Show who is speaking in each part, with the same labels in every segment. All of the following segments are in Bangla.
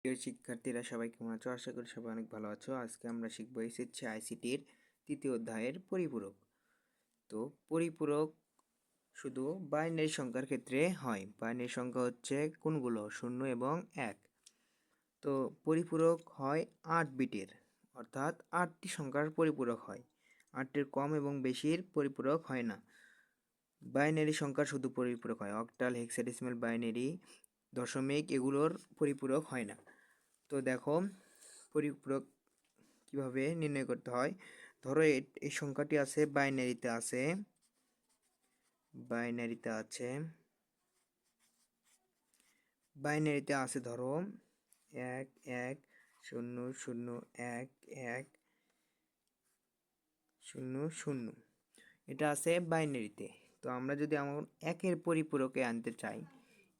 Speaker 1: প্রিয় শিক্ষার্থীরা সবাই কেমন আছো? আশা করি সবাই অনেক ভালো আছো। আজকে আমরা শিখব এসএসসি আইসিটির তৃতীয় অধ্যায়ের পরিপূরক। তো পরিপূরক শুধু বাইনারি সংখ্যার ক্ষেত্রে হয়। বাইনারি সংখ্যা হচ্ছে কোনগুলো? 0 এবং 1। তো পরিপূরক হয় 8 বিটের, অর্থাৎ 8টি সংখ্যার পরিপূরক হয়। 8টির কম এবং বেশির পরিপূরক হয় না। বাইনারি সংখ্যার শুধু পরিপূরক হয়। অক্টাল, হেক্সাডেসিমাল, বাইনারি, দশমিক এগুলোর পরিপূরক হয় না। তো দেখো পরিপূরক কিভাবে নির্ণয় করতে হয়। ধরো এই সংখ্যাটি আছে বাইনারিতে আছে ধরো 1 1 0 0 1 1 0 0, এটা আছে বাইনারিতে। তো আমরা যদি আমার একের পরিপূরকে আনতে চাই,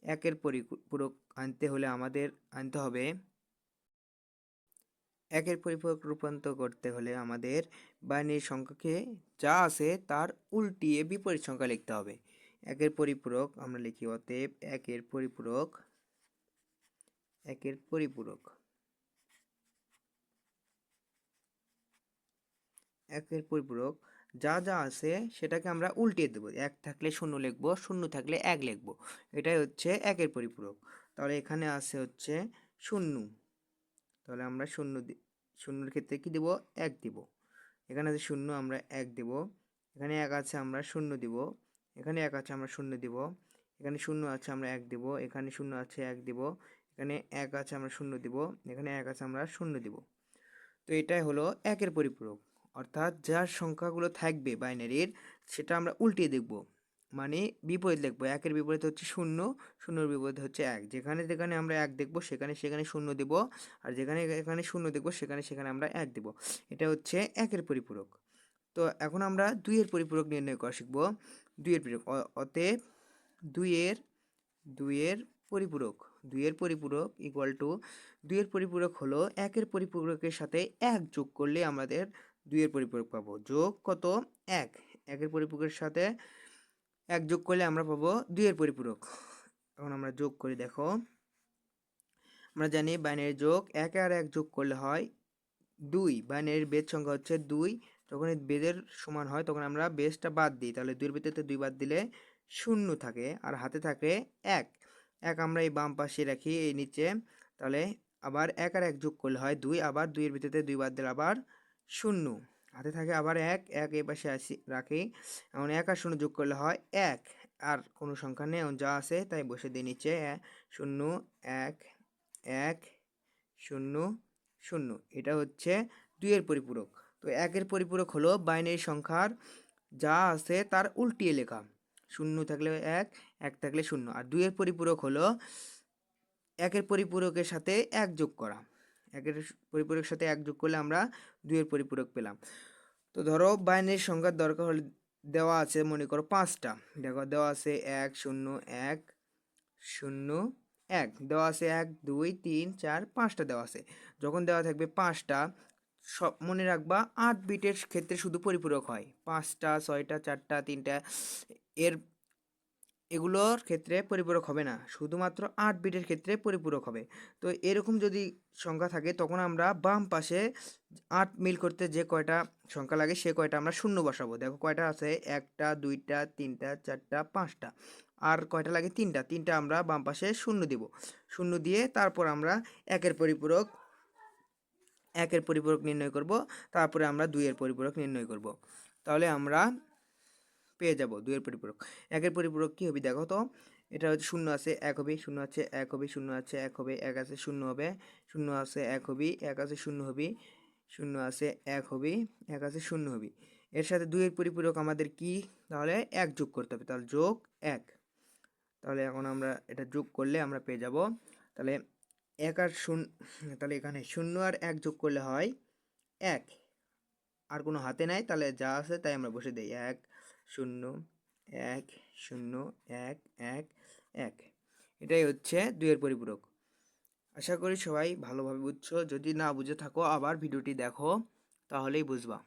Speaker 1: একের পরিপূরক আনতে হলে আমাদের আনতে হবে, একের পরিপূরক রূপান্তর করতে হলে আমাদের বাইনারি সংখ্যাকে যা আছে তার উল্টিয়ে বিপরীত সংখ্যা লিখতে হবে। একের পরিপূরক আমরা লিখি অতএব একের পরিপূরক যা যা আছে সেটাকে আমরা উল্টিয়ে দেবো। 1 থাকলে 0 লিখবো, 0 থাকলে 1 লিখবো। এটাই হচ্ছে একের পরিপূরক। তাহলে এখানে আছে হচ্ছে 0, তাহলে আমরা 0 ক্ষেত্রে কি দেব? 1 দিব। এখানে আছে 0, আমরা 1 দিব। এখানে 1 আছে, আমরা 0 দিব। এখানে 1 আছে, আমরা 0 দিব। এখানে 0 আছে, আমরা 1 দিব। এখানে 0 আছে, 1 দিব। এখানে 1 আছে, আমরা 0 দিব। এখানে 1 আছে, আমরা 0 দিব। তো এটাই হলো একের পরিপূরক, অর্থাৎ যার সংখ্যাগুলো থাকবে বাইনারির সেটা আমরা উল্টিয়ে দেখব, মানে বিপরীত লিখবো। একের বিপরীত হচ্ছে 0, 0 বিপরীত হচ্ছে 1। যেখানে যেখানে আমরা 1 দেখব সেখানে সেখানে 0 দেব, আর যেখানে এখানে 0 দেখব সেখানে সেখানে আমরা 1 দেব। এটা হচ্ছে একের পরিপূরক। তো এখন আমরা 2 এর পরিপূরক নির্ণয় করা শিখব। 2 এর পরিপূরক অতএব 2 এর পরিপূরক 2 এর পরিপূরক ইকুয়াল টু 2 এর পরিপূরক হলো 1 এর পরিপূরকের সাথে 1 যোগ করলে আমাদের 2 এর পরিপূরক পাবো। যোগ কত? 1। 1 এর পরিপূরকের সাথে 1 যোগ করলে আমরা পাবো 2 এর পরিপূরক। এখন আমরা যোগ করি, দেখো আমরা জানি বাইনারি যোগ 1 আর 1 যোগ করলে হয় 2। বাইনারির বেজ সংখ্যা হচ্ছে 2। যখন এই বেজের সমান হয় তখন আমরা বেজটা বাদ দিই, তাহলে 2 এর ভিতরে 2 বাদ দিলে 0 থাকে, আর হাতে থাকে 1। 1 আমরা এই বাম পাশে রাখি, এই নিচে। তাহলে আবার 1 আর 1 যোগ করলে হয় 2, আবার 2 এর ভিতরে 2 বাদ দিলে আবার 0, হাতে থাকে আবার 1। 1 এই পাশে রাখি। এখন 1 আর 0 যোগ করলে হয় 1। আর কোনো সংখ্যা নেই, যা আছে তাই বসে দিয়ে নিচে 0 1 1 0 0। এটা হচ্ছে 2 এর পরিপূরক। তো 1 এর পরিপূরক হলো বাইনারি সংখ্যার যা আছে তার উল্টিয়ে লেখা। 0 থাকলে 1, 1 থাকলে 0। আর 2 এর পরিপূরক হলো 1 এর পরিপূরকের সাথে 1 যোগ করা। 1 এর পরিপূরকের সাথে 1 যোগ করলে আমরা 2 এর পরিপূরক পেলাম। তো ধরো বাইনারি সংখ্যার দরকার হলে দেওয়া আছে, মনে করো 5টা। দেখো দেওয়া আছে 1 0 1 0 1, দেওয়া আছে 1 2 3 4 5টা দেওয়া আছে। যখন দেওয়া থাকবে 5টা, সব মনে রাখবা 8 বিটের ক্ষেত্রে শুধু পরিপূরক হয়। 5টা 6টা 4টা 3টা এগুলোর ক্ষেত্রে পরিপূরক হবে না, শুধুমাত্র 8 বিটের ক্ষেত্রে পরিপূরক হবে। তো এরকম যদি সংখ্যা থাকে তখন আমরা বাম পাশে 8 মিল করতে যে কয়টা সংখ্যা লাগে সে কয়টা আমরা শূন্য বসাবো। দেখো কয়টা আছে, 1টা 2টা 3টা 4টা 5টা, আর কয়টা লাগে? 3টা। 3টা আমরা বাম পাশে শূন্য দিব। শূন্য দিয়ে তারপর আমরা একের পরিপূরক নির্ণয় করব। তারপরে আমরা 2 এর পরিপূরক নির্ণয় করব। তাহলে আমরা পেয়ে যাব 2 এর পরিপূরক। 1 এর পরিপূরক কি হবে দেখো তো। এটা হচ্ছে 0 আছে 1 হবে, 0 আছে 1 হবে, 0 আছে 1 হবে, 1 আছে 0 হবে, 0 আছে 1 হবে, 1 আছে 0 হবে, 0 আছে 1 হবে, 1 আছে 0 হবে। এর সাথে 2 এর পরিপূরক আমাদের কি? তাহলে 1 যোগ করতে হবে, তাহলে যোগ 1। তাহলে এখন আমরা এটা যোগ করলে আমরা পেয়ে যাব, তাহলে 1 আর 0, তাহলে এখানে 0 আর 1 যোগ করলে হয় 1। আর কোনো হাতে নাই, তাহলে যা আছে তাই আমরা বসে দিই। 1 0 1 0 1 1 1। এটাই হচ্ছে 2 এর পরিপূরক। আশা করি সবাই ভালোভাবে বুঝছো। যদি না বুঝে থাকো আবার ভিডিওটি দেখো, তাহলেই বুঝবা।